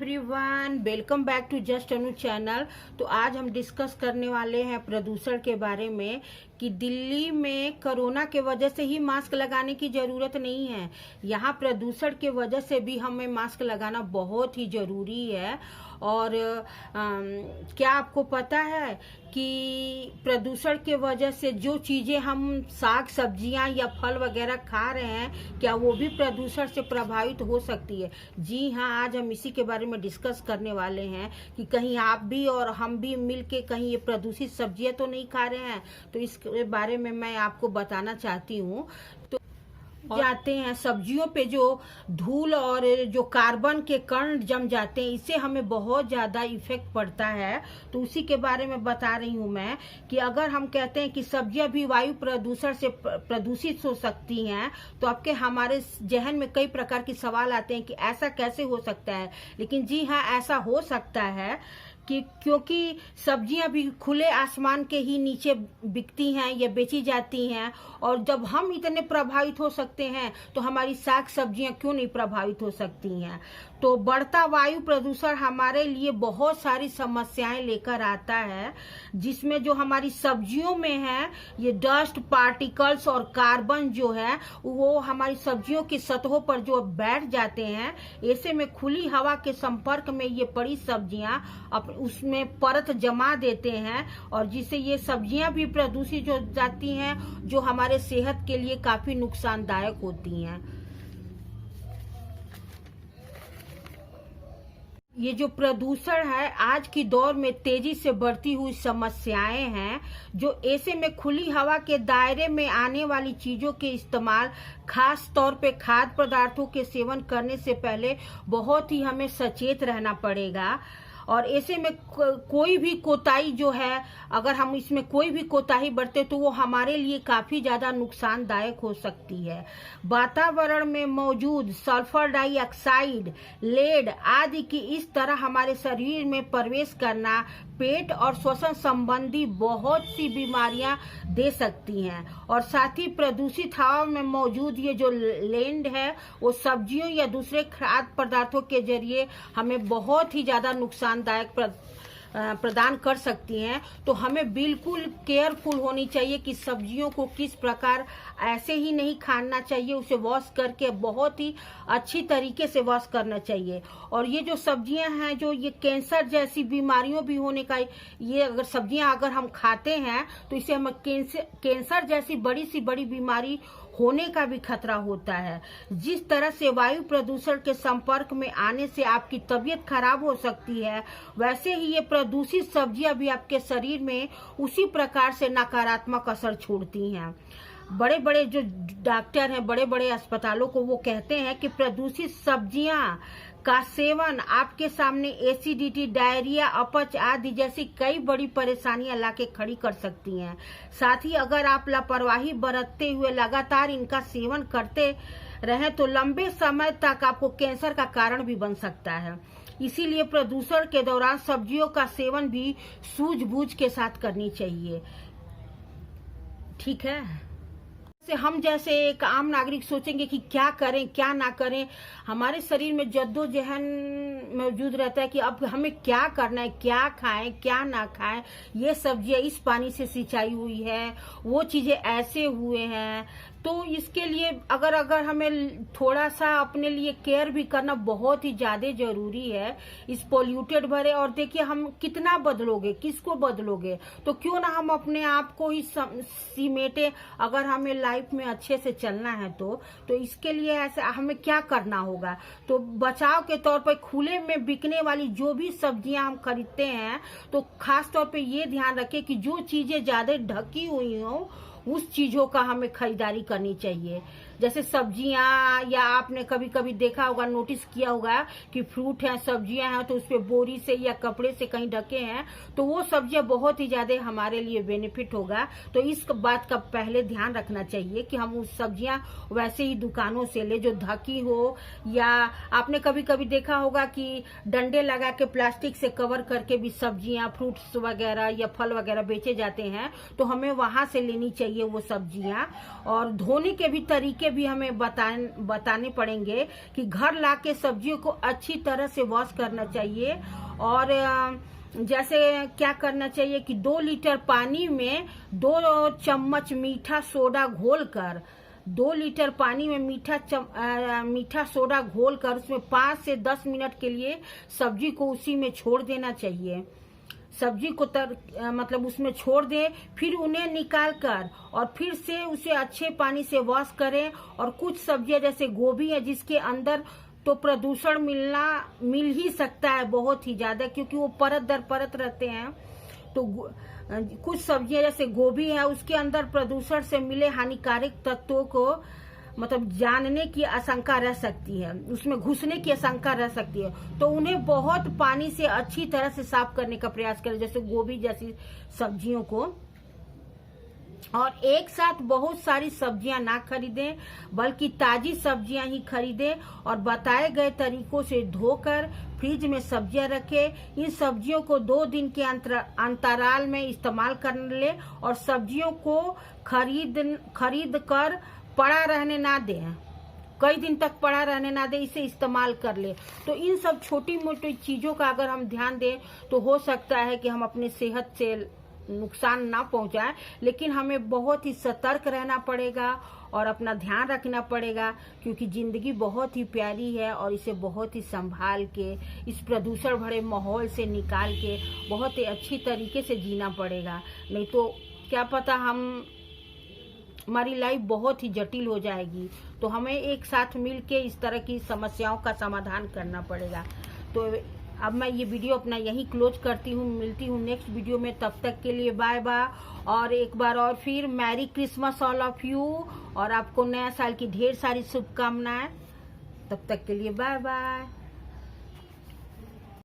Everyone, welcome back to just Anu channel. तो आज हम डिस्कस करने वाले हैं प्रदूषण के बारे में कि दिल्ली में कोरोना के वजह से ही मास्क लगाने की ज़रूरत नहीं है। यहाँ प्रदूषण के वजह से भी हमें मास्क लगाना बहुत ही ज़रूरी है। और क्या आपको पता है कि प्रदूषण के वजह से जो चीज़ें हम साग सब्जियां या फल वगैरह खा रहे हैं, क्या वो भी प्रदूषण से प्रभावित हो सकती है? जी हाँ, आज हम इसी के बारे में डिस्कस करने वाले हैं कि कहीं आप भी और हम भी मिलके कहीं ये प्रदूषित सब्जियां तो नहीं खा रहे हैं। तो इसके बारे में मैं आपको बताना चाहती हूँ। तो जाते हैं सब्जियों पे जो धूल और जो कार्बन के कण जम जाते हैं, इससे हमें बहुत ज़्यादा इफेक्ट पड़ता है। तो उसी के बारे में बता रही हूँ मैं कि अगर हम कहते हैं कि सब्जियां भी वायु प्रदूषण से प्रदूषित हो सकती हैं, तो आपके हमारे जहन में कई प्रकार के सवाल आते हैं कि ऐसा कैसे हो सकता है। लेकिन जी हाँ, ऐसा हो सकता है कि क्योंकि सब्जियां भी खुले आसमान के ही नीचे बिकती हैं या बेची जाती हैं, और जब हम इतने प्रभावित हो सकते हैं तो हमारी साग सब्जियां क्यों नहीं प्रभावित हो सकती हैं। तो बढ़ता वायु प्रदूषण हमारे लिए बहुत सारी समस्याएं लेकर आता है, जिसमें जो हमारी सब्जियों में है ये डस्ट पार्टिकल्स और कार्बन जो है वो हमारी सब्जियों की सतहों पर जो बैठ जाते हैं, ऐसे में खुली हवा के संपर्क में ये पड़ी सब्जियां उसमें परत जमा देते हैं, और जिससे ये सब्जियां भी प्रदूषित हो जाती हैं, जो हमारे सेहत के लिए काफी नुकसानदायक होती हैं। ये जो प्रदूषण है आज की दौर में तेजी से बढ़ती हुई समस्याएं हैं, जो ऐसे में खुली हवा के दायरे में आने वाली चीजों के इस्तेमाल, खास तौर पे खाद्य पदार्थों के सेवन करने से पहले बहुत ही हमें सचेत रहना पड़ेगा। और ऐसे में कोई भी कोताही जो है, अगर हम इसमें कोई भी कोताही बरते तो वो हमारे लिए काफी ज्यादा नुकसानदायक हो सकती है। वातावरण में मौजूद सल्फर डाइऑक्साइड, लेड आदि की इस तरह हमारे शरीर में प्रवेश करना पेट और श्वसन संबंधी बहुत सी बीमारियां दे सकती हैं। और साथ ही प्रदूषित हवा में मौजूद ये जो लेड है वो सब्जियों या दूसरे खाद्य पदार्थों के जरिए हमें बहुत ही ज्यादा नुकसानदायक प्रदान कर सकती हैं। तो हमें बिल्कुल केयरफुल होनी चाहिए कि सब्जियों को किस प्रकार ऐसे ही नहीं खाना चाहिए, उसे वॉश करके बहुत ही अच्छी तरीके से वॉश करना चाहिए। और ये जो सब्जियां हैं, जो ये कैंसर जैसी बीमारियों भी होने का, ये अगर सब्जियां अगर हम खाते हैं तो इससे हमें कैंसर जैसी बड़ी सी बड़ी बीमारी होने का भी खतरा होता है। जिस तरह से वायु प्रदूषण के संपर्क में आने से आपकी तबीयत खराब हो सकती है, वैसे ही ये प्रदूषित सब्जियां भी आपके शरीर में उसी प्रकार से नकारात्मक असर छोड़ती हैं। बड़े बड़े जो डॉक्टर हैं, बड़े बड़े अस्पतालों को वो कहते हैं कि प्रदूषित सब्जियां का सेवन आपके सामने एसिडिटी, डायरिया, अपच आदि जैसी कई बड़ी परेशानियां लाके खड़ी कर सकती हैं। साथ ही अगर आप लापरवाही बरतते हुए लगातार इनका सेवन करते रहें तो लंबे समय तक आपको कैंसर का कारण भी बन सकता है। इसीलिए प्रदूषण के दौरान सब्जियों का सेवन भी सूझबूझ के साथ करनी चाहिए। ठीक है, हम जैसे एक आम नागरिक सोचेंगे कि क्या करें क्या ना करें, हमारे शरीर में जद्दोजहद मौजूद रहता है कि अब हमें क्या करना है, क्या खाएं क्या ना खाएं। ये सब्जियां इस पानी से सिंचाई हुई है, वो चीजें ऐसे हुए हैं। तो इसके लिए अगर हमें थोड़ा सा अपने लिए केयर भी करना बहुत ही ज्यादा जरूरी है इस पोल्यूटेड भरे। और देखिए, हम कितना बदलोगे, किसको बदलोगे? तो क्यों ना हम अपने आप को ही सिमेटे, अगर हमें लाइफ में अच्छे से चलना है तो इसके लिए ऐसा हमें क्या करना होगा। तो बचाव के तौर पर खुले में बिकने वाली जो भी सब्जियां हम खरीदते हैं, तो खास तौर पे ये ध्यान रखें कि जो चीजें ज्यादा ढकी हुई हो उस चीजों का हमें खरीदारी करनी चाहिए। जैसे सब्जियां, या आपने कभी कभी देखा होगा, नोटिस किया होगा कि फ्रूट है, सब्जियां हैं, तो उस पे बोरी से या कपड़े से कहीं ढके हैं, तो वो सब्जियां बहुत ही ज्यादा हमारे लिए बेनिफिट होगा। तो इस बात का पहले ध्यान रखना चाहिए कि हम उस सब्जियां वैसे ही दुकानों से ले जो ढकी हो। या आपने कभी कभी देखा होगा कि डंडे लगा के प्लास्टिक से कवर करके भी सब्जियां, फ्रूट्स वगैरह या फल वगैरह बेचे जाते हैं, तो हमें वहां से लेनी चाहिए वो सब्जियां। और धोने के भी तरीके तरीके भी हमें बताने पड़ेंगे कि घर लाके सब्जियों को अच्छी तरह से वॉश करना चाहिए। और जैसे क्या करना चाहिए कि 2 लीटर पानी में 2 चम्मच मीठा सोडा घोलकर 2 लीटर पानी में मीठा सोडा घोलकर उसमें 5 से 10 मिनट के लिए सब्जी को उसी में छोड़ देना चाहिए। सब्जी को मतलब उसमें छोड़ दें, फिर उन्हें निकाल कर और फिर से उसे अच्छे पानी से वॉश करें। और कुछ सब्जियां जैसे गोभी है जिसके अंदर तो प्रदूषण मिल ही सकता है बहुत ही ज्यादा, क्योंकि वो परत दर परत रहते हैं। तो कुछ सब्जियां जैसे गोभी है उसके अंदर प्रदूषण से मिले हानिकारक तत्वों को मतलब जानने की आशंका रह सकती है, उसमें घुसने की आशंका रह सकती है। तो उन्हें बहुत पानी से अच्छी तरह से साफ करने का प्रयास करें, जैसे गोभी जैसी सब्जियों को। और एक साथ बहुत सारी सब्जियां ना खरीदें, बल्कि ताजी सब्जियां ही खरीदें और बताए गए तरीकों से धोकर फ्रिज में सब्जियां रखें। इन सब्जियों को 2 दिन के अंतराल में इस्तेमाल कर ले और सब्जियों को खरीद कर पड़ा रहने ना दें, कई दिन तक पड़ा रहने ना दे, इसे इस्तेमाल कर ले। तो इन सब छोटी मोटी चीजों का अगर हम ध्यान दें तो हो सकता है कि हम अपने सेहत से नुकसान ना पहुंचाएं, लेकिन हमें बहुत ही सतर्क रहना पड़ेगा और अपना ध्यान रखना पड़ेगा, क्योंकि जिंदगी बहुत ही प्यारी है और इसे बहुत ही संभाल के इस प्रदूषण भरे माहौल से निकाल के बहुत ही अच्छी तरीके से जीना पड़ेगा। नहीं तो क्या पता हमारी लाइफ बहुत ही जटिल हो जाएगी। तो हमें एक साथ मिलके इस तरह की समस्याओं का समाधान करना पड़ेगा। तो अब मैं ये वीडियो अपना यहीं क्लोज करती हूँ, मिलती हूँ नेक्स्ट वीडियो में। तब तक के लिए बाय बाय। और एक बार और फिर merry Christmas all of you, और आपको नया साल की ढेर सारी शुभकामनाएं। तब तक के लिए बाय बाय।